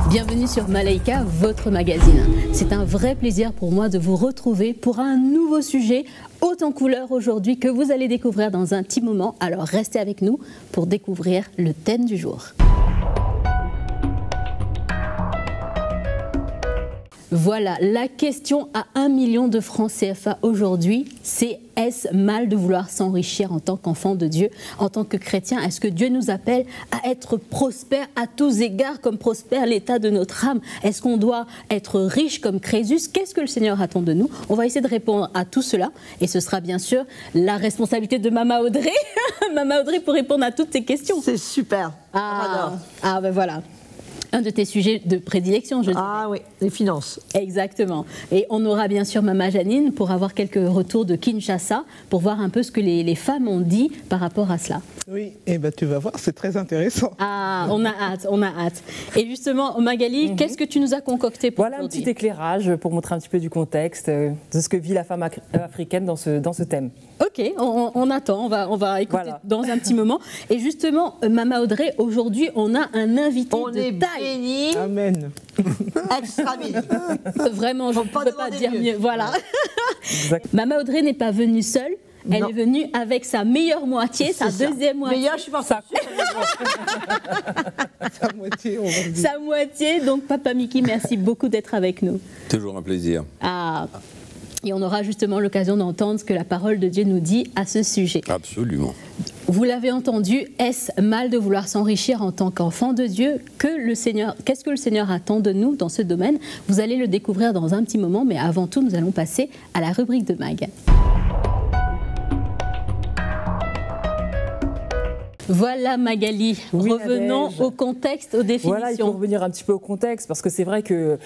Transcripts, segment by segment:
Bienvenue sur Malaika, votre magazine. C'est un vrai plaisir pour moi de vous retrouver pour un nouveau sujet haut en couleur aujourd'hui que vous allez découvrir dans un petit moment. Alors restez avec nous pour découvrir le thème du jour. Voilà, la question à 1 million de francs CFA aujourd'hui, c'est est-ce mal de vouloir s'enrichir en tant qu'enfant de Dieu, en tant que chrétien? Est-ce que Dieu nous appelle à être prospères à tous égards comme prospère l'état de notre âme? Est-ce qu'on doit être riche comme Crésus? Qu'est-ce que le Seigneur attend de nous? On va essayer de répondre à tout cela et ce sera bien sûr la responsabilité de Mama Audrey. Mama Audrey pour répondre à toutes ces questions. C'est super. Ben voilà. Un de tes sujets de prédilection, je dirais. Ah oui, les finances. Exactement. Et on aura bien sûr Mama Janine pour avoir quelques retours de Kinshasa, pour voir un peu ce que les femmes ont dit par rapport à cela. Oui, et ben tu vas voir, c'est très intéressant. Ah, on a hâte, on a hâte. Et justement, Magali, qu'est-ce que tu nous as concocté pour Voilà un petit éclairage pour montrer un petit peu du contexte de ce que vit la femme africaine dans ce thème. Ok, on attend, on va écouter dans un petit moment. Et justement, Mama Audrey, aujourd'hui, on a un invité de taille. Béni. Amen. Extra béni. Vraiment, je ne peux pas dire mieux. Voilà. Exact. Mama Audrey n'est pas venue seule. Elle est venue avec sa meilleure moitié, sa deuxième moitié. Meilleure, je suis pas ça. Sa moitié, on va dire. Sa moitié. Donc, Papa Mickey, merci beaucoup d'être avec nous. Toujours un plaisir. Ah. Et on aura justement l'occasion d'entendre ce que la parole de Dieu nous dit à ce sujet. Absolument. Vous l'avez entendu, est-ce mal de vouloir s'enrichir en tant qu'enfant de Dieu? Qu'est-ce que le Seigneur attend de nous dans ce domaine? Vous allez le découvrir dans un petit moment, mais avant tout, nous allons passer à la rubrique de Mag. Voilà Magali, oui, revenons Nadège. Au contexte, aux définitions. Voilà, il faut revenir un petit peu au contexte parce que c'est vrai que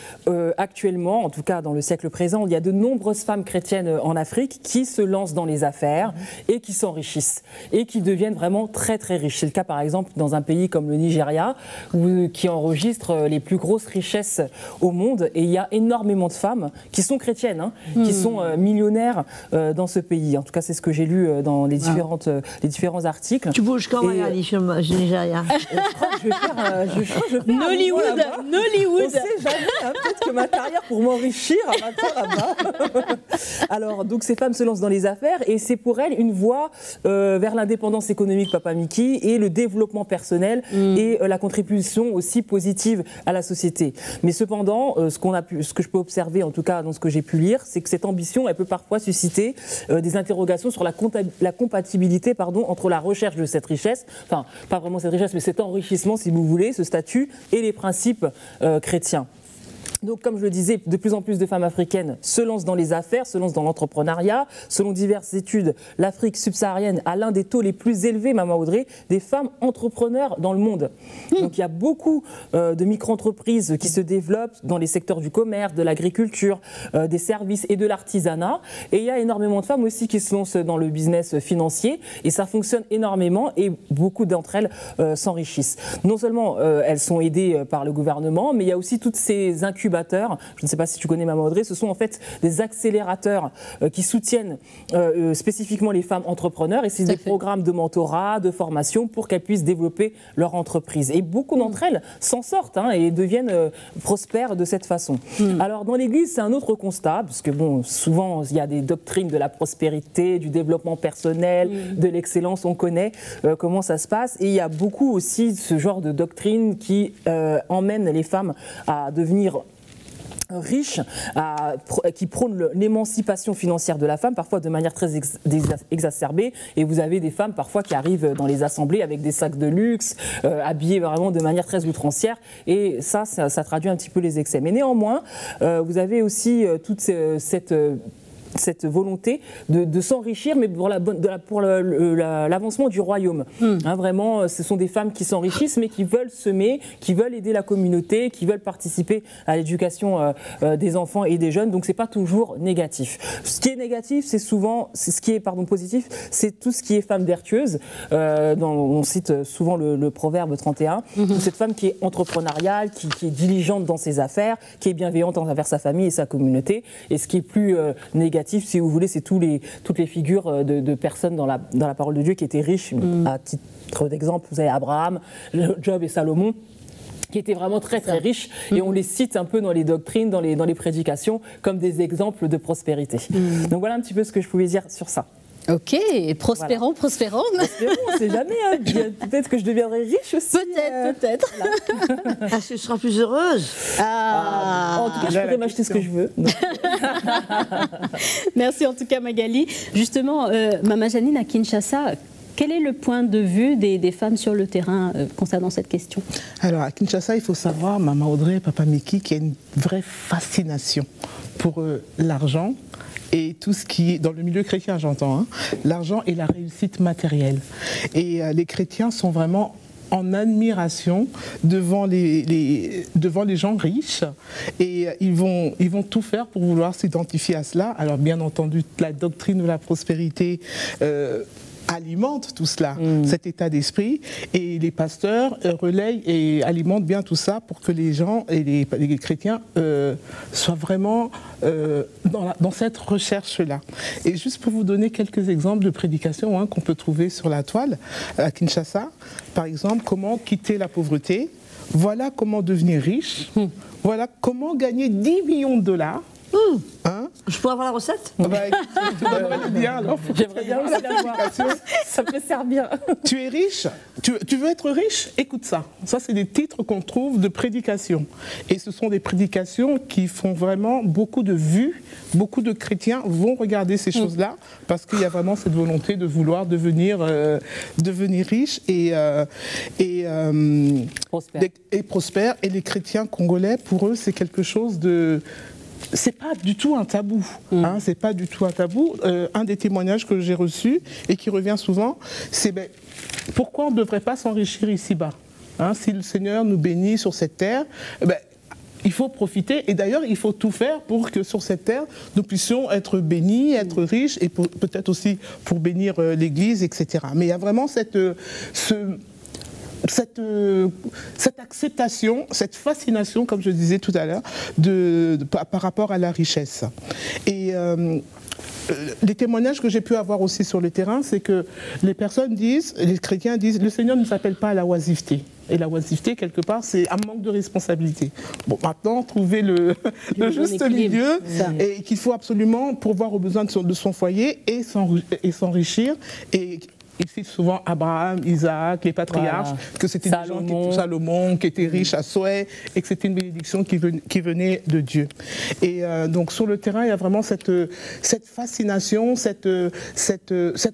actuellement, en tout cas dans le siècle présent, il y a de nombreuses femmes chrétiennes en Afrique qui se lancent dans les affaires et qui s'enrichissent et qui deviennent vraiment très très riches. C'est le cas par exemple dans un pays comme le Nigeria qui enregistre les plus grosses richesses au monde et il y a énormément de femmes qui sont chrétiennes, qui sont millionnaires dans ce pays. En tout cas, c'est ce que j'ai lu dans les différents articles. Tu bouges quand même, je Nigeria. Je crois que je vais faire Nollywood. On sait jamais, peut-être que ma carrière pour m'enrichir m'attend là-bas. Alors, donc ces femmes se lancent dans les affaires et c'est pour elles une voie vers l'indépendance économique, Papa Mickey, et le développement personnel et la contribution aussi positive à la société. Mais cependant, ce que je peux observer, en tout cas dans ce que j'ai pu lire, c'est que cette ambition, elle peut parfois susciter des interrogations sur la compatibilité entre la recherche de cette richesse, enfin pas vraiment cette richesse, mais cet enrichissement, si vous voulez, ce statut et les principes chrétiens. Donc, comme je le disais, de plus en plus de femmes africaines se lancent dans les affaires, se lancent dans l'entrepreneuriat. Selon diverses études, l'Afrique subsaharienne a l'un des taux les plus élevés, Mama Audrey, des femmes entrepreneurs dans le monde. Donc, il y a beaucoup de micro-entreprises qui se développent dans les secteurs du commerce, de l'agriculture, des services et de l'artisanat. Et il y a énormément de femmes aussi qui se lancent dans le business financier. Et ça fonctionne énormément et beaucoup d'entre elles s'enrichissent. Non seulement elles sont aidées par le gouvernement, mais il y a aussi toutes ces incubations. Je ne sais pas si tu connais Mama Audrey, ce sont en fait des accélérateurs qui soutiennent spécifiquement les femmes entrepreneurs et c'est des programmes de mentorat, de formation pour qu'elles puissent développer leur entreprise. Et beaucoup d'entre elles s'en sortent et deviennent prospères de cette façon. Alors dans l'Église, c'est un autre constat, parce que bon, souvent il y a des doctrines de la prospérité, du développement personnel, de l'excellence, on connaît comment ça se passe. Et il y a beaucoup aussi ce genre de doctrines qui emmènent les femmes à devenir riches, qui prônent l'émancipation financière de la femme, parfois de manière très exacerbée. Et vous avez des femmes parfois qui arrivent dans les assemblées avec des sacs de luxe, habillées vraiment de manière très outrancière. Et ça traduit un petit peu les excès. Mais néanmoins, vous avez aussi toute cette volonté de s'enrichir, mais pour l'avancement du royaume. Vraiment, ce sont des femmes qui s'enrichissent, mais qui veulent semer, qui veulent aider la communauté, qui veulent participer à l'éducation des enfants et des jeunes. Donc, c'est pas toujours négatif. Ce qui est négatif, c'est ce qui est positif, c'est tout ce qui est femme vertueuse. On cite souvent le proverbe 31. Cette femme qui est entrepreneuriale, qui est diligente dans ses affaires, qui est bienveillante envers sa famille et sa communauté. Et ce qui est plus négatif, si vous voulez, c'est toutes les figures de personnes dans la parole de Dieu qui étaient riches. À titre d'exemple, vous avez Abraham, Job et Salomon, qui étaient vraiment très très riches, et on les cite un peu dans les doctrines, dans les prédications, comme des exemples de prospérité. Donc voilà un petit peu ce que je pouvais dire sur ça. Ok, prospérons, Voilà. prospérons. On ne sait jamais, hein. Peut-être que je deviendrai riche aussi. Peut-être. Est-ce que tu seras plus heureuse? En tout cas, je pourrais m'acheter ce que je veux. Merci en tout cas Magali. Justement, Mama Janine à Kinshasa, quel est le point de vue des femmes sur le terrain concernant cette question? Alors à Kinshasa, il faut savoir, Maman Audrey et Papa Miki, qu'il y a une vraie fascination pour l'argent et tout ce qui est dans le milieu chrétien, j'entends, hein, l'argent et la réussite matérielle. Et les chrétiens sont vraiment en admiration devant les gens riches, et ils vont tout faire pour vouloir s'identifier à cela. Alors bien entendu, la doctrine de la prospérité alimente tout cela, cet état d'esprit, et les pasteurs relayent et alimentent bien tout ça pour que les gens et les chrétiens soient vraiment dans cette recherche-là. Et juste pour vous donner quelques exemples de prédications qu'on peut trouver sur la toile à Kinshasa, par exemple, comment quitter la pauvreté, voilà comment devenir riche, voilà comment gagner 10 millions de dollars. Hein? Je pourrais avoir la recette? Bah, tu donnerais le bien, alors. J'aimerais bien aussi l'avoir. Ça peut servir. Tu es riche, tu veux être riche, écoute ça. Ça, c'est des titres qu'on trouve de prédications. Et ce sont des prédications qui font vraiment beaucoup de vues. Beaucoup de chrétiens vont regarder ces choses-là parce qu'il y a vraiment cette volonté de vouloir devenir riche et prospère. Et les chrétiens congolais, pour eux, c'est quelque chose de... C'est pas du tout un tabou. C'est pas du tout un tabou. Un des témoignages que j'ai reçus et qui revient souvent, c'est pourquoi on ne devrait pas s'enrichir ici-bas, si le Seigneur nous bénit sur cette terre, il faut profiter. Et d'ailleurs, il faut tout faire pour que sur cette terre, nous puissions être bénis, être riches, et peut-être aussi pour bénir l'Église, etc. Mais il y a vraiment cette acceptation, cette fascination, comme je disais tout à l'heure, par rapport à la richesse. Et les témoignages que j'ai pu avoir aussi sur le terrain, c'est que les chrétiens disent, le Seigneur ne s'appelle pas à la oisiveté. Et la oisiveté, quelque part, c'est un manque de responsabilité. Bon, maintenant, trouver le juste milieu, et qu'il faut absolument pourvoir aux besoins de son foyer et s'enrichir. Et il cite souvent Abraham, Isaac, les patriarches, que c'était des gens Salomon, qui étaient riches à souhait, et que c'était une bénédiction qui venait de Dieu. Et donc sur le terrain, il y a vraiment cette fascination, cette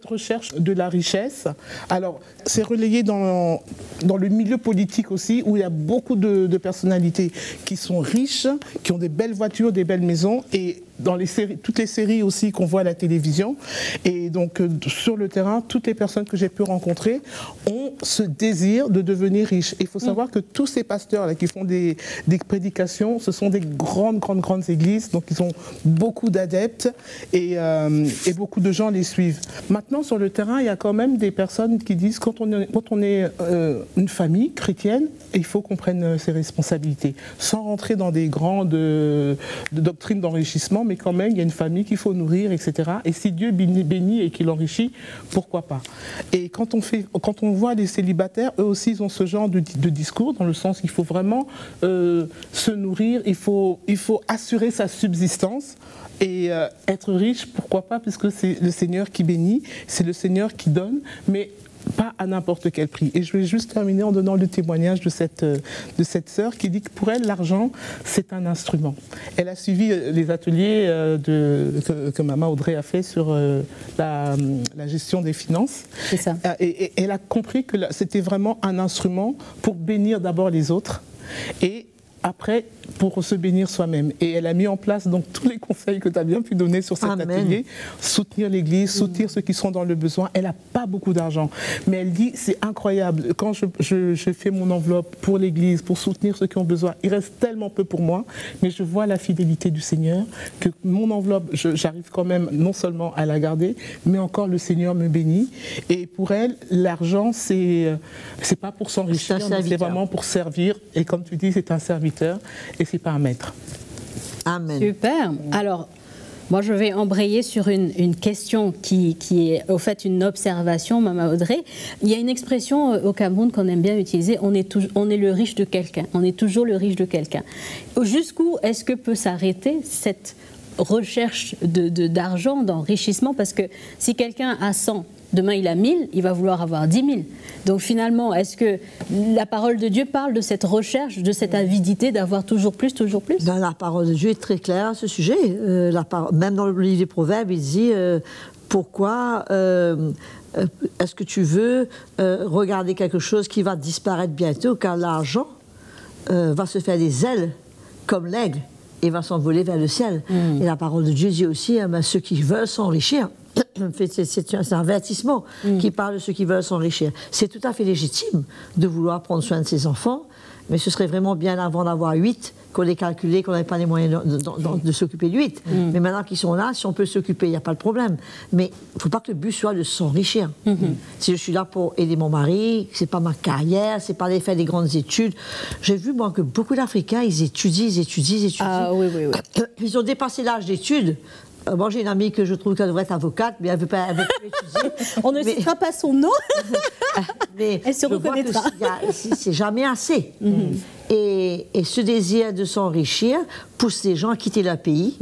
recherche de la richesse. Alors c'est relayé dans le milieu politique aussi, où il y a beaucoup de personnalités qui sont riches, qui ont des belles voitures, des belles maisons, et dans toutes les séries aussi qu'on voit à la télévision. Et donc sur le terrain, toutes les personnes que j'ai pu rencontrer ont ce désir de devenir riches. Il faut savoir que tous ces pasteurs-là qui font des prédications, ce sont des grandes églises, donc ils ont beaucoup d'adeptes et beaucoup de gens les suivent. Maintenant, sur le terrain, il y a quand même des personnes qui disent quand on est une famille chrétienne, il faut qu'on prenne ses responsabilités, sans rentrer dans des grandes doctrines d'enrichissement, mais quand même, il y a une famille qu'il faut nourrir, etc. Et si Dieu bénit et qu'il enrichit, pourquoi pas? Et quand on voit les célibataires, eux aussi, ils ont ce genre de discours, dans le sens qu'il faut vraiment se nourrir, il faut assurer sa subsistance. Et être riche, pourquoi pas, puisque c'est le Seigneur qui bénit, c'est le Seigneur qui donne, mais pas à n'importe quel prix. Et je vais juste terminer en donnant le témoignage de cette sœur qui dit que pour elle, l'argent, c'est un instrument. Elle a suivi les ateliers que Maman Audrey a fait sur la gestion des finances. C'est ça. Et elle a compris que c'était vraiment un instrument pour bénir d'abord les autres et après pour se bénir soi-même. Et elle a mis en place donc tous les conseils que tu as bien pu donner sur cet atelier. Soutenir l'Église, soutenir ceux qui sont dans le besoin. Elle n'a pas beaucoup d'argent, mais elle dit c'est incroyable. Quand je fais mon enveloppe pour l'Église, pour soutenir ceux qui ont besoin, il reste tellement peu pour moi, mais je vois la fidélité du Seigneur, que mon enveloppe, j'arrive quand même non seulement à la garder, mais encore le Seigneur me bénit. Et pour elle, l'argent, c'est pas pour s'enrichir, mais c'est vraiment pour servir. Et comme tu dis, c'est un serviteur et c'est pas un maître. Amen. Super. Alors, Moi, je vais embrayer sur une question qui est au fait une observation, Maman Audrey. Il y a une expression au Cameroun qu'on aime bien utiliser, on est le riche de quelqu'un, on est toujours le riche de quelqu'un. Jusqu'où est-ce que peut s'arrêter cette recherche d'argent, d'enrichissement? Parce que si quelqu'un a 100, demain il a 1000, il va vouloir avoir 10 000. Donc finalement, est-ce que la parole de Dieu parle de cette recherche, de cette avidité d'avoir toujours plus, toujours plus? Ben, la parole de Dieu est très claire à ce sujet. Même dans le livre des Proverbes, il dit pourquoi est-ce que tu veux regarder quelque chose qui va disparaître bientôt, car l'argent va se faire des ailes comme l'aigle et va s'envoler vers le ciel. Et la parole de Dieu dit aussi, ceux qui veulent s'enrichir, c'est un avertissement qui parle de ceux qui veulent s'enrichir. C'est tout à fait légitime de vouloir prendre soin de ses enfants, mais ce serait vraiment bien avant d'avoir 8 qu'on les calculait, qu'on n'avait pas les moyens de s'occuper de 8. Mais maintenant qu'ils sont là, si on peut s'occuper, il n'y a pas de problème. Mais il ne faut pas que le but soit de s'enrichir. Si je suis là pour aider mon mari, ce n'est pas ma carrière, ce n'est pas de faire des grandes études. J'ai vu, moi, que beaucoup d'Africains, ils étudient. Ah oui. Ils ont dépassé l'âge d'études. Moi, j'ai une amie que je trouve qu'elle devrait être avocate, mais elle ne veut pas étudier. On ne citera pas son nom. Mais elle se reconnaîtra. C'est jamais assez. Et ce désir de s'enrichir pousse les gens à quitter leur pays,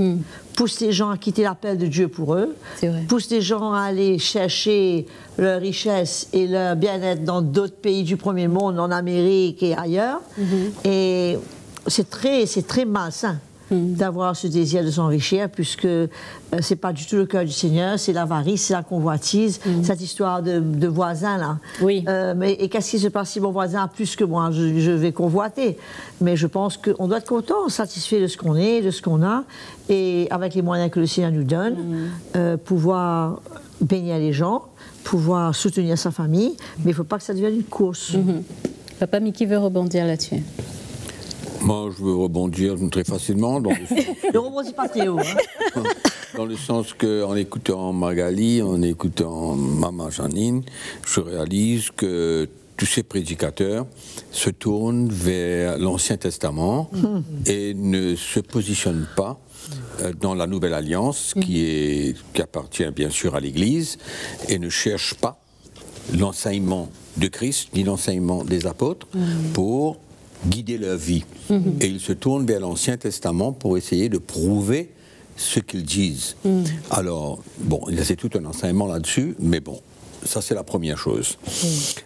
pousse les gens à quitter l'appel de Dieu pour eux, pousse les gens à aller chercher leur richesse et leur bien-être dans d'autres pays du premier monde, en Amérique et ailleurs. Et c'est très malsain d'avoir ce désir de s'enrichir, puisque c'est pas du tout le cœur du Seigneur, c'est l'avarice, c'est la convoitise, cette histoire de voisin là. Oui. Et qu'est-ce qui se passe si mon voisin a plus que moi? Je vais convoiter. Mais je pense qu'on doit être content, satisfait de ce qu'on est, de ce qu'on a, et avec les moyens que le Seigneur nous donne, pouvoir bénir les gens, pouvoir soutenir sa famille, mais il ne faut pas que ça devienne une course. Papa Mickey veut rebondir là-dessus. Moi, je veux rebondir très facilement. Ne rebondis pas Théo. Dans le sens qu'en écoutant Magali, en écoutant Maman Janine, je réalise que tous ces prédicateurs se tournent vers l'Ancien Testament et ne se positionnent pas dans la Nouvelle Alliance qui appartient bien sûr à l'Église et ne cherchent pas l'enseignement de Christ ni l'enseignement des apôtres pour guider leur vie. Et ils se tournent vers l'Ancien Testament pour essayer de prouver ce qu'ils disent. Alors, bon, c'est tout un enseignement là-dessus, mais bon, ça c'est la première chose.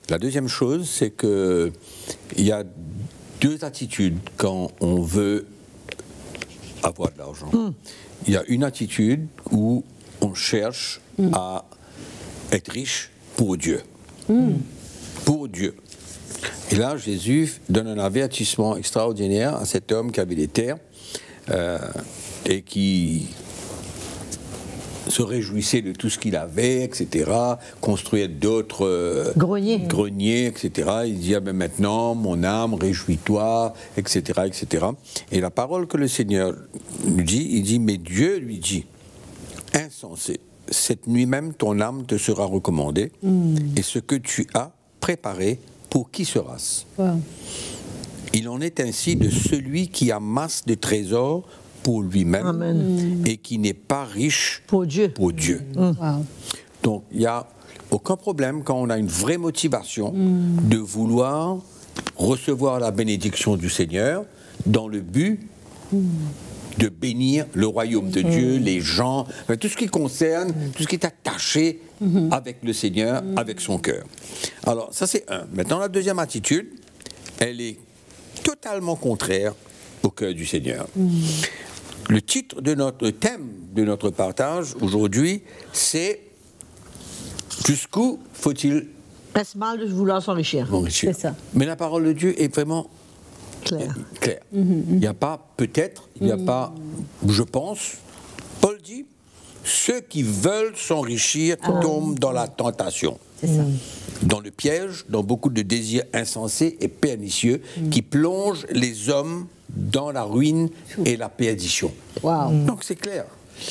La deuxième chose, c'est qu'il y a deux attitudes quand on veut avoir de l'argent. Il y a une attitude où on cherche à être riche pour Dieu. Pour Dieu. Et là, Jésus donne un avertissement extraordinaire à cet homme qui avait des terres et qui se réjouissait de tout ce qu'il avait, etc., construire d'autres greniers, etc. Il dit, ah ben maintenant, mon âme, réjouis-toi, etc., etc. Et la parole que le Seigneur lui dit, il dit, mais Dieu lui dit, insensé, cette nuit même, ton âme te sera recommandée, et ce que tu as préparé, pour qui sera-ce? Il en est ainsi de celui qui amasse des trésors pour lui-même et qui n'est pas riche pour Dieu. Donc, il n'y a aucun problème quand on a une vraie motivation de vouloir recevoir la bénédiction du Seigneur dans le but de bénir le royaume de Dieu, les gens, tout ce qui concerne, tout ce qui est attaché avec le Seigneur, avec son cœur. Alors, ça c'est un. Maintenant, la deuxième attitude, elle est totalement contraire au cœur du Seigneur. Le thème de notre partage aujourd'hui, c'est jusqu'où faut-il... Est-ce mal de vouloir s'enrichir? C'est ça. Mais la parole de Dieu est vraiment clair. Il n'y a pas peut-être, il n'y a pas, je pense, Paul dit, ceux qui veulent s'enrichir tombent dans la tentation. C'est ça. Dans le piège, dans beaucoup de désirs insensés et pernicieux qui plongent les hommes dans la ruine et la perdition. Donc c'est clair.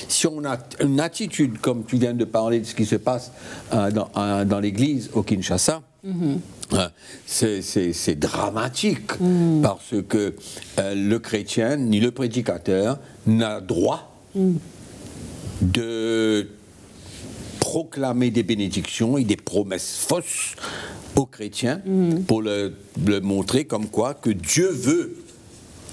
Si on a une attitude, comme tu viens de parler de ce qui se passe dans l'église au Kinshasa, c'est dramatique parce que le chrétien ni le prédicateur n'a droit de proclamer des bénédictions et des promesses fausses aux chrétiens pour le montrer comme quoi que Dieu veut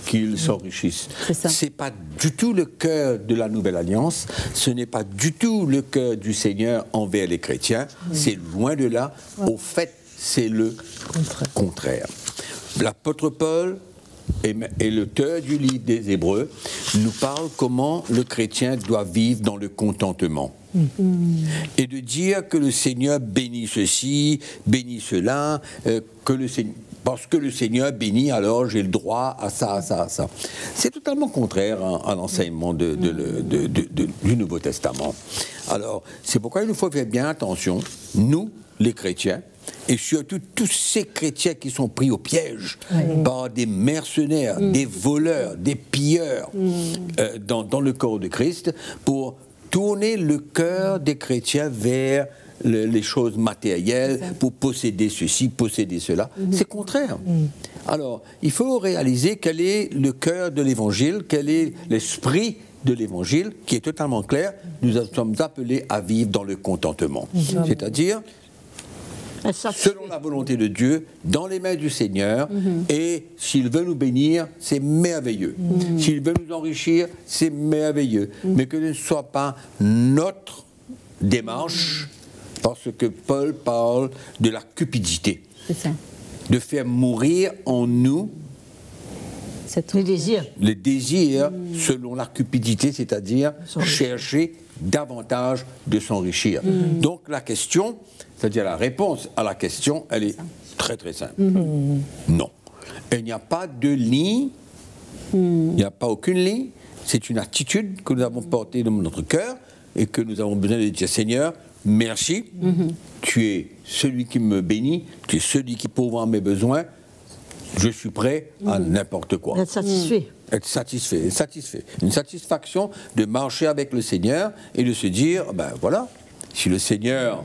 qu'ils s'enrichissent. Ce n'est pas du tout le cœur de la Nouvelle Alliance, ce n'est pas du tout le cœur du Seigneur envers les chrétiens, c'est loin de là. Au fait, c'est le contraire. L'apôtre Paul et l'auteur du livre des Hébreux nous parle comment le chrétien doit vivre dans le contentement. Et de dire que le Seigneur bénit ceci, bénit cela, parce que le Seigneur bénit, alors j'ai le droit à ça, à ça, à ça. C'est totalement contraire à l'enseignement du Nouveau Testament. Alors, c'est pourquoi il nous faut faire bien attention, nous, les chrétiens, et surtout tous ces chrétiens qui sont pris au piège par des mercenaires, des voleurs, des pilleurs dans le corps de Christ, pour tourner le cœur des chrétiens vers les choses matérielles, pour posséder ceci, posséder cela. C'est contraire. Alors, il faut réaliser quel est le cœur de l'Évangile, quel est l'esprit de l'Évangile, qui est totalement clair. Nous sommes appelés à vivre dans le contentement. C'est-à-dire selon la volonté de Dieu, dans les mains du Seigneur, et s'il veut nous bénir, c'est merveilleux. S'il veut nous enrichir, c'est merveilleux. Mais que ce ne soit pas notre démarche, parce que Paul parle de la cupidité. C'est ça. De faire mourir en nous les désirs. Les désirs selon la cupidité, c'est-à-dire chercher davantage de s'enrichir. Donc la question, c'est-à-dire la réponse à la question, elle est très très simple. Non. Il n'y a pas de ligne, il n'y a pas aucune ligne, c'est une attitude que nous avons portée dans notre cœur et que nous avons besoin de dire, Seigneur, merci, tu es celui qui me bénit, tu es celui qui pourvoit mes besoins, je suis prêt à n'importe quoi. Être satisfait. Être satisfait, satisfait. Une satisfaction de marcher avec le Seigneur et de se dire, ben voilà, si le Seigneur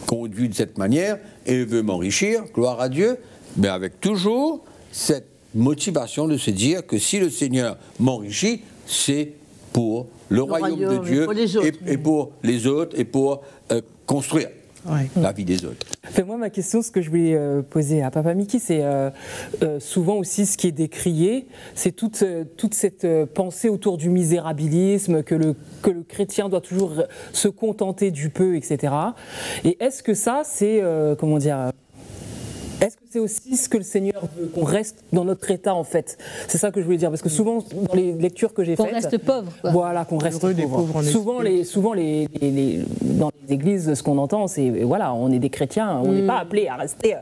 conduit de cette manière et veut m'enrichir, gloire à Dieu, mais avec toujours cette motivation de se dire que si le Seigneur m'enrichit, c'est pour le royaume de Dieu et pour les autres et pour construire la vie des autres. Moi, ma question, ce que je voulais poser à Papa Mickey, c'est souvent aussi ce qui est décrié, c'est toute cette pensée autour du misérabilisme, que le chrétien doit toujours se contenter du peu, etc. Et est-ce que ça, c'est, comment dire... Est-ce que c'est aussi ce que le Seigneur veut, qu'on reste dans notre état en fait? C'est ça que je voulais dire, parce que souvent dans les lectures que j'ai faites... Qu'on reste pauvre, quoi. Voilà, qu'on reste pauvre. Souvent, dans les églises, ce qu'on entend, c'est, voilà, on est des chrétiens, on n'est pas appelé à rester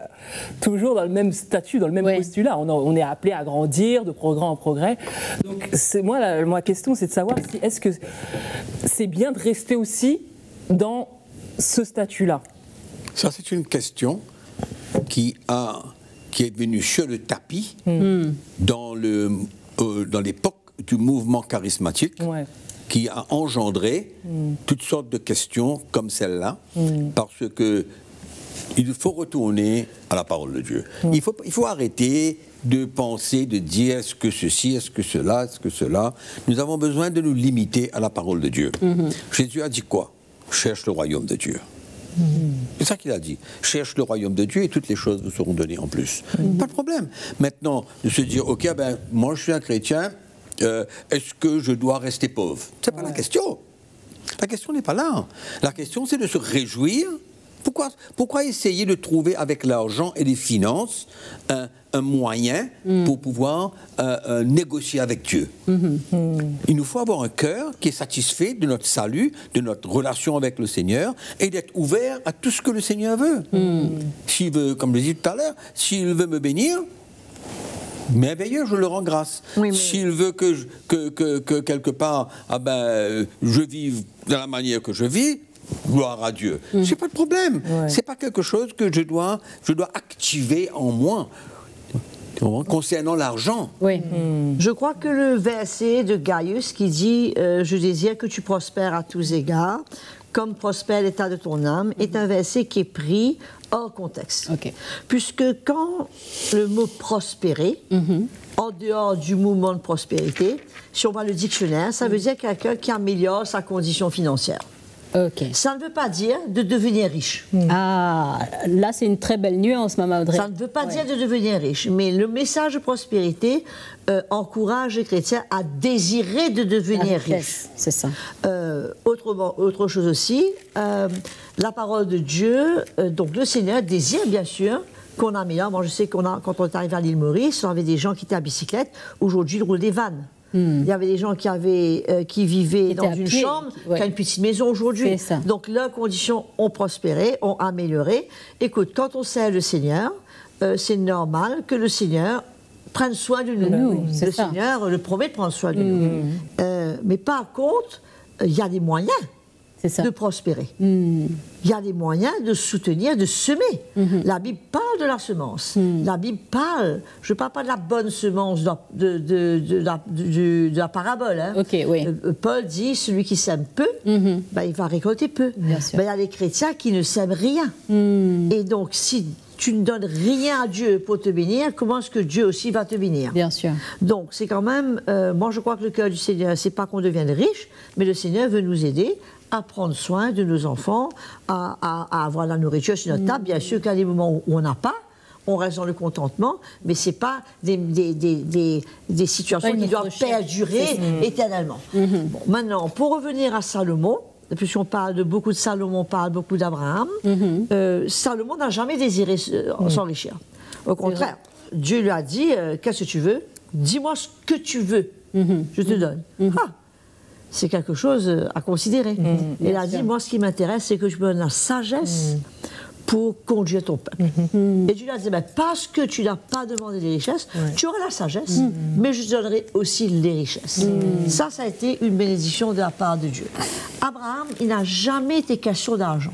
toujours dans le même statut, dans le même postulat. On est appelé à grandir de progrès en progrès. Donc, ma question, c'est de savoir si, est-ce que c'est bien de rester aussi dans ce statut-là? Ça, c'est une question qui est venu sur le tapis dans l'époque du mouvement charismatique, qui a engendré toutes sortes de questions comme celle-là, parce que il faut retourner à la parole de Dieu. Il faut arrêter de penser, de dire est-ce que ceci, est-ce que cela, est-ce que cela. Nous avons besoin de nous limiter à la parole de Dieu. Jésus a dit quoi? Cherche le royaume de Dieu. C'est ça qu'il a dit. Cherche le royaume de Dieu et toutes les choses vous seront données en plus. Pas de problème. Maintenant, de se dire, ok, ben, moi je suis un chrétien, est-ce que je dois rester pauvre? C'est pas la question. La question n'est pas là. La question, c'est de se réjouir. Pourquoi essayer de trouver avec l'argent et les finances un moyen pour pouvoir négocier avec Dieu? Il nous faut avoir un cœur qui est satisfait de notre salut, de notre relation avec le Seigneur et d'être ouvert à tout ce que le Seigneur veut. S'il veut, comme je l'ai dit tout à l'heure, s'il veut me bénir, merveilleux, je le rends grâce. S'il veut que quelque part, je vive de la manière que je vis, gloire à Dieu. C'est pas de problème. C'est pas quelque chose que je dois activer en moi. Concernant l'argent. Je crois que le verset de Gaius qui dit je désire que tu prospères à tous égards, comme prospère l'état de ton âme, est un verset qui est pris hors contexte. Puisque quand le mot prospérer en dehors du mouvement de prospérité, si on va le dictionnaire, ça veut dire quelqu'un qui améliore sa condition financière. Ok. Ça ne veut pas dire de devenir riche. Ah, là, c'est une très belle nuance, Maman Audrey. Ça ne veut pas dire de devenir riche, mais le message de prospérité encourage les chrétiens à désirer de devenir riches. C'est ça. Autre chose aussi, la parole de Dieu, donc le Seigneur désire bien sûr qu'on améliore. Moi, je sais quand on est arrivé à l'île Maurice, on avait des gens qui étaient à bicyclette. Aujourd'hui, ils roulent des vannes. Il y avait des gens qui vivaient dans une chambre, qui a une petite maison aujourd'hui. Donc leurs conditions ont prospéré, ont amélioré. Écoute, quand on sert le Seigneur, c'est normal que le Seigneur prenne soin de nous. Le Seigneur le promet de prendre soin de nous. Mais par contre, il y a des moyens de prospérer. Il y a des moyens de soutenir, de semer. La Bible parle de la semence. La Bible parle, je ne parle pas de la bonne semence de la parabole. Hein. Paul dit, celui qui sème peu, il va récolter peu. Il y a des chrétiens qui ne sèment rien. Et donc, si tu ne donnes rien à Dieu pour te bénir, comment est-ce que Dieu aussi va te bénir? Bien sûr. Donc, c'est quand même, moi je crois que le cœur du Seigneur, c'est pas qu'on devienne riche, mais le Seigneur veut nous aider à prendre soin de nos enfants, à avoir la nourriture sur notre table. Bien sûr qu'il y a des moments où on n'a pas, on reste dans le contentement, mais ce n'est pas des situations qui doivent perdurer éternellement. Bon, maintenant, pour revenir à Salomon, puisqu'on parle de beaucoup de Salomon, on parle beaucoup d'Abraham, Salomon n'a jamais désiré s'enrichir. Au contraire, Dieu lui a dit, qu'est-ce que tu veux? Dis-moi ce que tu veux, je te donne. C'est quelque chose à considérer. Et il a dit, moi, ce qui m'intéresse, c'est que tu me donnes la sagesse pour conduire ton peuple. Et Dieu lui a dit, parce que tu n'as pas demandé des richesses, tu auras la sagesse, mais je te donnerai aussi les richesses. Ça a été une bénédiction de la part de Dieu. Abraham, il n'a jamais été question d'argent.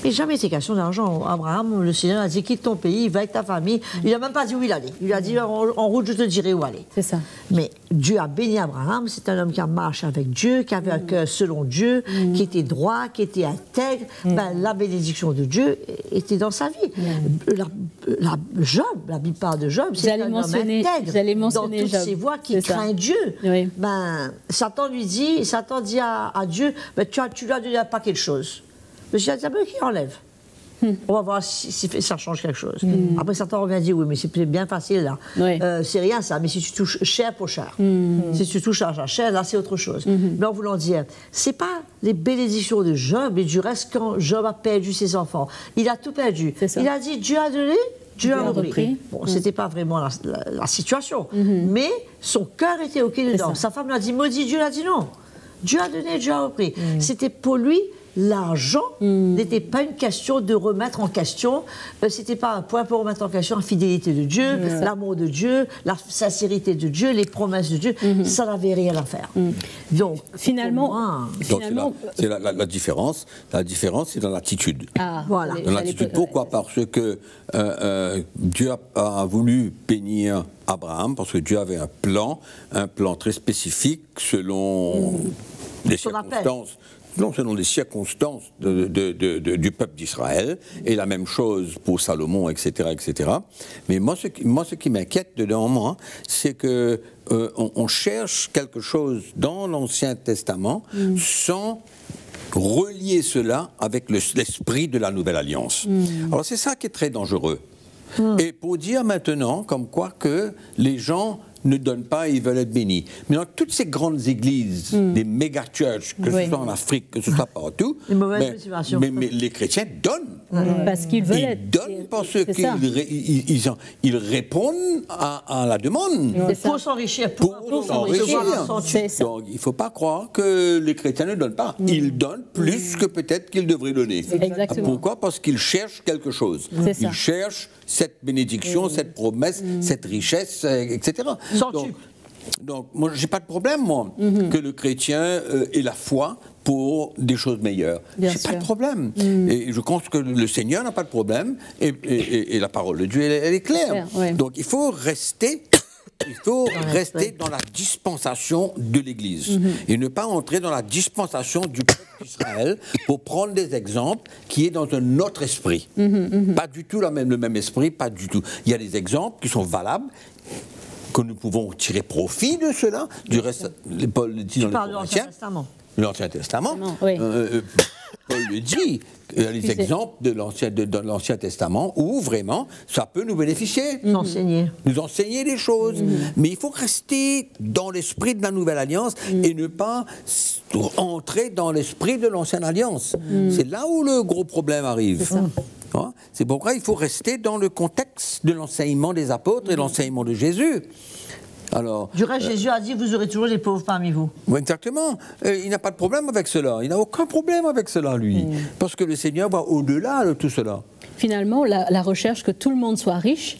Il n'a jamais été question d'argent. Abraham, le Seigneur a dit, quitte ton pays, va avec ta famille. Il n'a même pas dit où il allait. Il lui a dit, en route, je te dirai où aller. C'est ça. Mais Dieu a béni Abraham. C'est un homme qui a marché avec Dieu, qui avait un cœur selon Dieu, qui était droit, qui était intègre. La bénédiction de Dieu était dans sa vie. Job, la Bible parle de Job, c'est un homme intègre dans toutes ses voies, qui craint Dieu. Satan dit à Dieu, tu lui as donné un paquet de choses. Le Seigneur dit, qui enlève. On va voir si ça change quelque chose. Après, Satan revient dire, oui, mais c'est bien facile, là. C'est rien, ça, mais si tu touches chair pour chair. Si tu touches à chair, là, c'est autre chose. Mais en voulant dire, c'est pas les bénédictions de Job, mais du reste, quand Job a perdu ses enfants, il a tout perdu. Il a dit, Dieu a donné, Dieu a repris. Bon, c'était pas vraiment la situation, mais son cœur était OK dedans. Sa femme l'a dit, maudit Dieu, l'a dit non. Dieu a donné, Dieu a repris. C'était pour lui. L'argent n'était pas une question de remettre en question, c'était pas un point pour remettre en question la fidélité de Dieu, l'amour de Dieu, la sincérité de Dieu, les promesses de Dieu, ça n'avait rien à faire. Donc, finalement, c'est la différence. La différence, c'est dans l'attitude. Voilà. Dans l'attitude. Pourquoi? Parce que Dieu a voulu bénir Abraham, parce que Dieu avait un plan très spécifique selon les circonstances. Non, selon les circonstances du peuple d'Israël, et la même chose pour Salomon, etc., etc. Mais moi, ce qui m'inquiète dedans, moi, c'est que on cherche quelque chose dans l'Ancien Testament sans relier cela avec l'esprit de la Nouvelle Alliance. Alors c'est ça qui est très dangereux. Et pour dire maintenant, comme quoi que les gens ne donnent pas, ils veulent être bénis. Mais dans toutes ces grandes églises, des méga-churches, que ce soit en Afrique, que ce soit partout, mais les chrétiens donnent. Parce qu'ils veulent ils donnent parce qu'ils répondent à la demande. Pour s'enrichir. Donc il ne faut pas croire que les chrétiens ne donnent pas. Ils donnent plus que peut-être qu'ils devraient donner. Exactement. Pourquoi? Parce qu'ils cherchent quelque chose. Ils cherchent cette bénédiction, cette promesse, cette richesse, etc. Donc moi, j'ai pas de problème, moi, que le chrétien ait la foi pour des choses meilleures. J'ai pas de problème. Et je pense que le Seigneur n'a pas de problème, et la parole de Dieu, elle est claire. Donc il faut rester... dans la dispensation de l'Église et ne pas entrer dans la dispensation du peuple d'Israël pour prendre des exemples qui est dans un autre esprit. Pas du tout le même esprit, pas du tout. Il y a des exemples qui sont valables, que nous pouvons tirer profit de cela. Du reste, Paul le dit dans l'Ancien Testament. L'Ancien Testament. Oui. Paul le dit. Il y a les exemples de l'Ancien Testament où vraiment ça peut nous bénéficier. Nous enseigner des choses. Mais il faut rester dans l'esprit de la Nouvelle Alliance et ne pas entrer dans l'esprit de l'Ancienne Alliance. C'est là où le gros problème arrive. C'est pourquoi il faut rester dans le contexte de l'enseignement des apôtres et l'enseignement de Jésus. Alors, du reste, Jésus a dit, vous aurez toujours les pauvres parmi vous. Oui, exactement. Il n'a pas de problème avec cela. Il n'a aucun problème avec cela, lui. Parce que le Seigneur va au-delà de tout cela. Finalement, la recherche que tout le monde soit riche,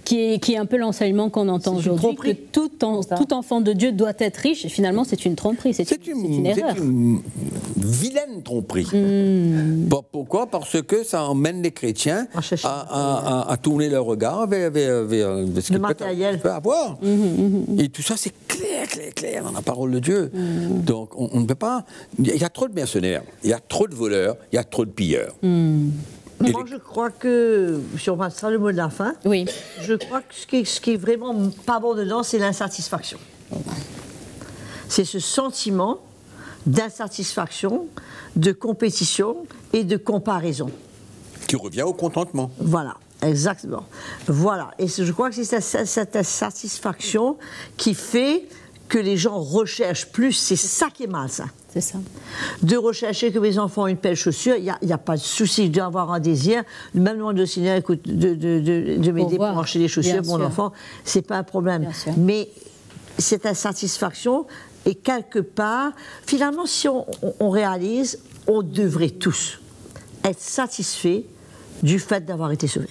qui est un peu l'enseignement qu'on entend aujourd'hui, que tout enfant de Dieu doit être riche, et finalement c'est une tromperie, c'est une erreur. C'est une vilaine tromperie. Pourquoi? Parce que ça emmène les chrétiens à tourner leur regard vers ce qu'ils peuvent avoir. Et tout ça c'est clair dans la parole de Dieu. Donc on ne peut pas... Il y a trop de mercenaires, il y a trop de voleurs, il y a trop de pilleurs. Moi, je crois que, si on passera le mot de la fin, je crois que ce qui est vraiment pas bon dedans, c'est l'insatisfaction. C'est ce sentiment d'insatisfaction, de compétition et de comparaison. Qui revient au contentement. Voilà, exactement. Voilà, et je crois que c'est cette insatisfaction qui fait que les gens recherchent plus, c'est ça qui est malsain. C'est ça. De rechercher que mes enfants ont une belle chaussure, il n'y a pas de souci d'avoir un désir. Même demande de Seigneur, écoute, de m'aider pour acheter des chaussures pour mon enfant, c'est pas un problème. Mais cette insatisfaction, et quelque part, finalement, si on réalise, on devrait tous être satisfaits du fait d'avoir été sauvés.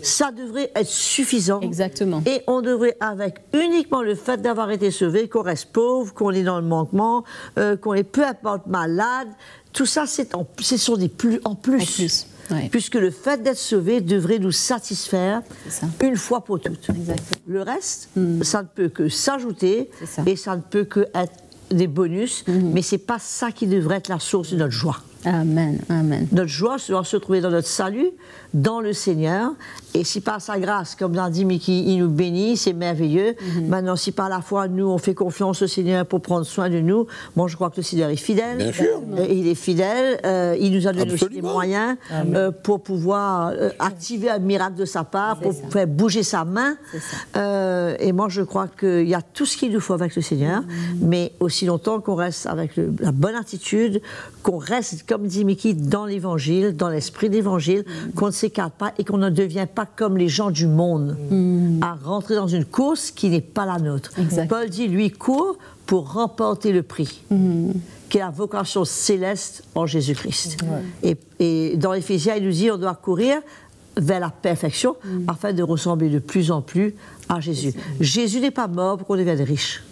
Ça devrait être suffisant. Exactement. Et on devrait, avec uniquement le fait d'avoir été sauvé, qu'on reste pauvre, qu'on est dans le manquement, qu'on est peu importe malade, tout ça, ce sont des plus en plus. Puisque le fait d'être sauvé devrait nous satisfaire une fois pour toutes. Exactement. Le reste, ça ne peut que s'ajouter et ça ne peut que être des bonus, mais ce n'est pas ça qui devrait être la source de notre joie. Amen, amen. Notre joie doit se trouver dans notre salut, dans le Seigneur. Et si par sa grâce, comme l'a dit Mickey, il nous bénit, c'est merveilleux. Maintenant, si par la foi, nous, on fait confiance au Seigneur pour prendre soin de nous, moi, je crois que le Seigneur est fidèle. Bien sûr. Il est fidèle. Il nous a donné aussi des moyens pour pouvoir activer un miracle de sa part, pour faire bouger sa main. Et moi, je crois qu'il y a tout ce qu'il nous faut avec le Seigneur, mais aussi longtemps qu'on reste avec la bonne attitude, qu'on reste, comme dit Mickey, dans l'Évangile, dans l'esprit d'Évangile, qu'on ne s'écarte pas et qu'on ne devient pas comme les gens du monde, à rentrer dans une course qui n'est pas la nôtre. Paul dit, lui, court pour remporter le prix, qui est la vocation céleste en Jésus-Christ. Et dans Éphésiens, il nous dit, on doit courir vers la perfection, afin de ressembler de plus en plus à Jésus. Jésus n'est pas mort pour qu'on devienne riche.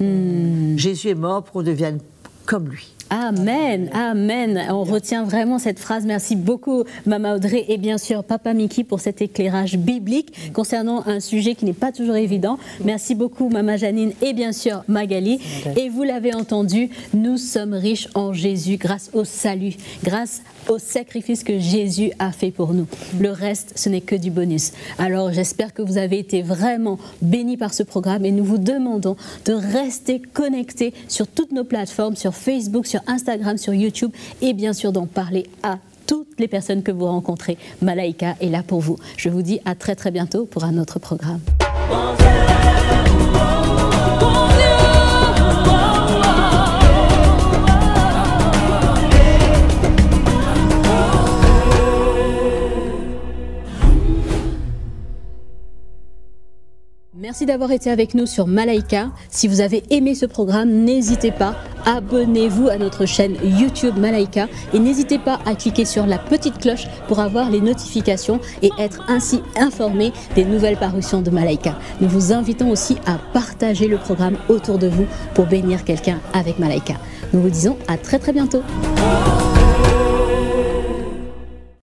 Jésus est mort pour qu'on devienne comme lui. Amen, amen. On retient vraiment cette phrase. Merci beaucoup, Maman Audrey, et bien sûr, Papa Mickey, pour cet éclairage biblique concernant un sujet qui n'est pas toujours évident. Merci beaucoup, Maman Janine, et bien sûr, Magali. Et vous l'avez entendu, nous sommes riches en Jésus grâce au salut, grâce au sacrifice que Jésus a fait pour nous. Le reste, ce n'est que du bonus. Alors, j'espère que vous avez été vraiment bénis par ce programme et nous vous demandons de rester connectés sur toutes nos plateformes, sur Facebook, sur Instagram, sur YouTube et bien sûr d'en parler à toutes les personnes que vous rencontrez. Malaika est là pour vous. Je vous dis à très très bientôt pour un autre programme. Merci d'avoir été avec nous sur Malaika. Si vous avez aimé ce programme, n'hésitez pas, abonnez-vous à notre chaîne YouTube Malaika et n'hésitez pas à cliquer sur la petite cloche pour avoir les notifications et être ainsi informé des nouvelles parutions de Malaika. Nous vous invitons aussi à partager le programme autour de vous pour bénir quelqu'un avec Malaika. Nous vous disons à très très bientôt.